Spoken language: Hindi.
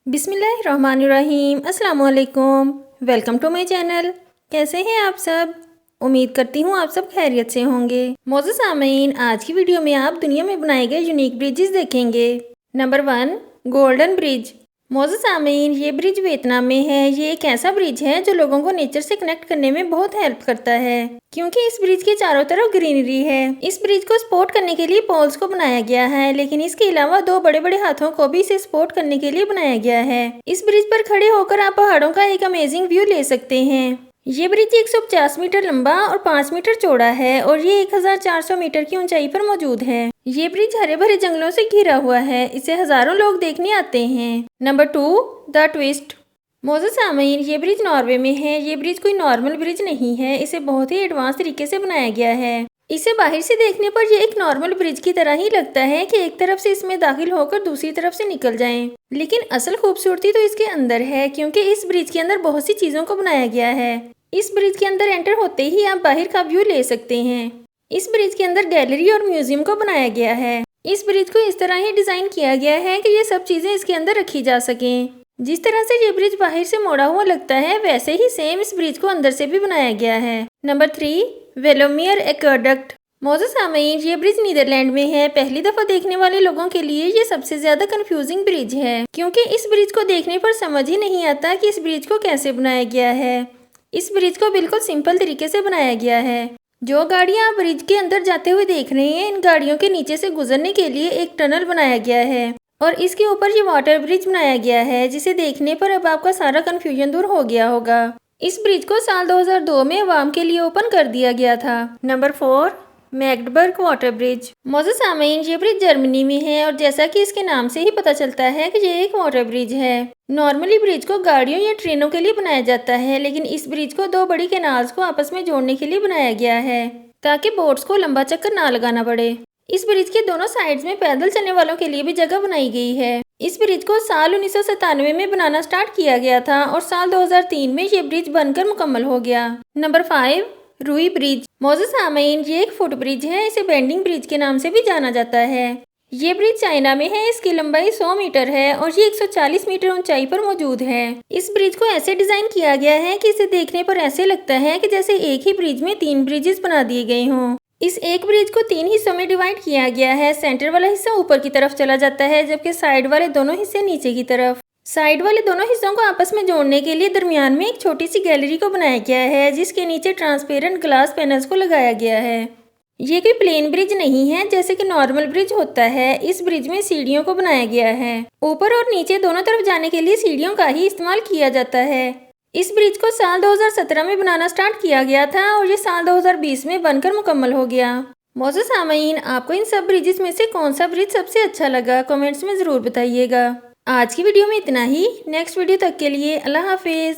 बिस्मिल्लाहिर्रहमानिर्रहीम। अस्सलाम वालेकुम। Welcome to my channel. कैसे हैं आप सब? उम्मीद करती हूँ आप सब खैरियत से होंगे। मौजूद सामीन, आज की वीडियो में आप दुनिया में बनाए गए यूनिक ब्रिजेस देखेंगे। Number 1, golden bridge. मौजूद सामीन, ये ब्रिज वियतनाम में है। ये एक ऐसा ब्रिज है जो लोगों को नेचर से कनेक्ट करने में बहुत हेल्प करता है, क्योंकि इस ब्रिज के चारों तरफ ग्रीनरी है। इस ब्रिज को सपोर्ट करने के लिए पोल्स को बनाया गया है, लेकिन इसके अलावा दो बड़े बड़े हाथों को भी इसे सपोर्ट करने के लिए बनाया गया है। इस ब्रिज पर खड़े होकर आप पहाड़ों का एक अमेजिंग व्यू ले सकते हैं। ये ब्रिज 150 मीटर लंबा और 5 मीटर चौड़ा है और ये 1400 मीटर की ऊंचाई पर मौजूद है। ये ब्रिज हरे भरे जंगलों से घिरा हुआ है। इसे हजारों लोग देखने आते हैं। Number 2, the twist. मौजूद सामीन, ये ब्रिज नॉर्वे में है। ये ब्रिज कोई नॉर्मल ब्रिज नहीं है, इसे बहुत ही एडवांस तरीके से बनाया गया है। इसे बाहर से देखने पर ये एक नॉर्मल ब्रिज की तरह ही लगता है कि एक तरफ से इसमें दाखिल होकर दूसरी तरफ से निकल जाएं। लेकिन असल खूबसूरती तो इसके अंदर है, क्योंकि इस ब्रिज के अंदर बहुत सी चीजों को बनाया गया है। इस ब्रिज के अंदर एंटर होते ही आप बाहर का व्यू ले सकते हैं। इस ब्रिज के अंदर गैलरी और म्यूजियम को बनाया गया है। इस ब्रिज को इस तरह ही डिजाइन किया गया है कि ये सब चीजें इसके अंदर रखी जा सकें। जिस तरह से ये ब्रिज बाहर से मोड़ा हुआ लगता है, वैसे ही सेम इस ब्रिज को अंदर से भी बनाया गया है। नंबर 3, वेलोमियर एक्वेडक्ट। मौजूद सामीन, ये ब्रिज नीदरलैंड में है। पहली दफा देखने वाले लोगों के लिए ये सबसे ज्यादा कंफ्यूजिंग ब्रिज है, क्योंकि इस ब्रिज को देखने पर समझ ही नहीं आता कि इस ब्रिज को कैसे बनाया गया है। इस ब्रिज को बिल्कुल सिंपल तरीके से बनाया गया है। जो गाड़ियां आप ब्रिज के अंदर जाते हुए देख रहे हैं, इन गाड़ियों के नीचे से गुजरने के लिए एक टनल बनाया गया है और इसके ऊपर ये वाटर ब्रिज बनाया गया है, जिसे देखने पर अब आपका सारा कंफ्यूजन दूर हो गया होगा। इस ब्रिज को साल 2002 में अवाम के लिए ओपन कर दिया गया था। Number 4, Magdeburg water bridge. मौजूद सामीन, ये ब्रिज जर्मनी में है और जैसा कि इसके नाम से ही पता चलता है कि ये एक वाटर ब्रिज है। नॉर्मली ब्रिज को गाड़ियों या ट्रेनों के लिए बनाया जाता है, लेकिन इस ब्रिज को दो बड़ी कैनाल्स को आपस में जोड़ने के लिए बनाया गया है, ताकि बोट्स को लंबा चक्कर ना लगाना पड़े। इस ब्रिज के दोनों साइड्स में पैदल चलने वालों के लिए भी जगह बनाई गई है। इस ब्रिज को साल 1997 में बनाना स्टार्ट किया गया था और साल 2003 में ये ब्रिज बनकर मुकम्मल हो गया। नंबर 5, रूई ब्रिज। मौजूद सामीन, ये एक फुट ब्रिज है। इसे बेंडिंग ब्रिज के नाम से भी जाना जाता है। ये ब्रिज चाइना में है। इसकी लंबाई 100 मीटर है और ये 140 मीटर ऊंचाई पर मौजूद है। इस ब्रिज को ऐसे डिजाइन किया गया है कि इसे देखने पर ऐसे लगता है कि जैसे एक ही ब्रिज में 3 ब्रिजेस बना दिए गए हों। इस एक ब्रिज को 3 हिस्सों में डिवाइड किया गया है। सेंटर वाला हिस्सा ऊपर की तरफ चला जाता है, जबकि साइड वाले दोनों हिस्से नीचे की तरफ। साइड वाले दोनों हिस्सों को आपस में जोड़ने के लिए दरमियान में एक छोटी सी गैलरी को बनाया गया है, जिसके नीचे ट्रांसपेरेंट ग्लास पैनल्स को लगाया गया है। ये कोई प्लेन ब्रिज नहीं है जैसे कि नॉर्मल ब्रिज होता है। इस ब्रिज में सीढ़ियों को बनाया गया है। ऊपर और नीचे दोनों तरफ जाने के लिए सीढ़ियों का ही इस्तेमाल किया जाता है। इस ब्रिज को साल 2017 में बनाना स्टार्ट किया गया था और ये साल 2020 में बनकर मुकम्मल हो गया। मौजूद सामीन, आपको इन सब ब्रिजेस में से कौन सा ब्रिज सबसे अच्छा लगा, कमेंट्स में ज़रूर बताइएगा। आज की वीडियो में इतना ही। नेक्स्ट वीडियो तक के लिए अल्लाह हाफिज़।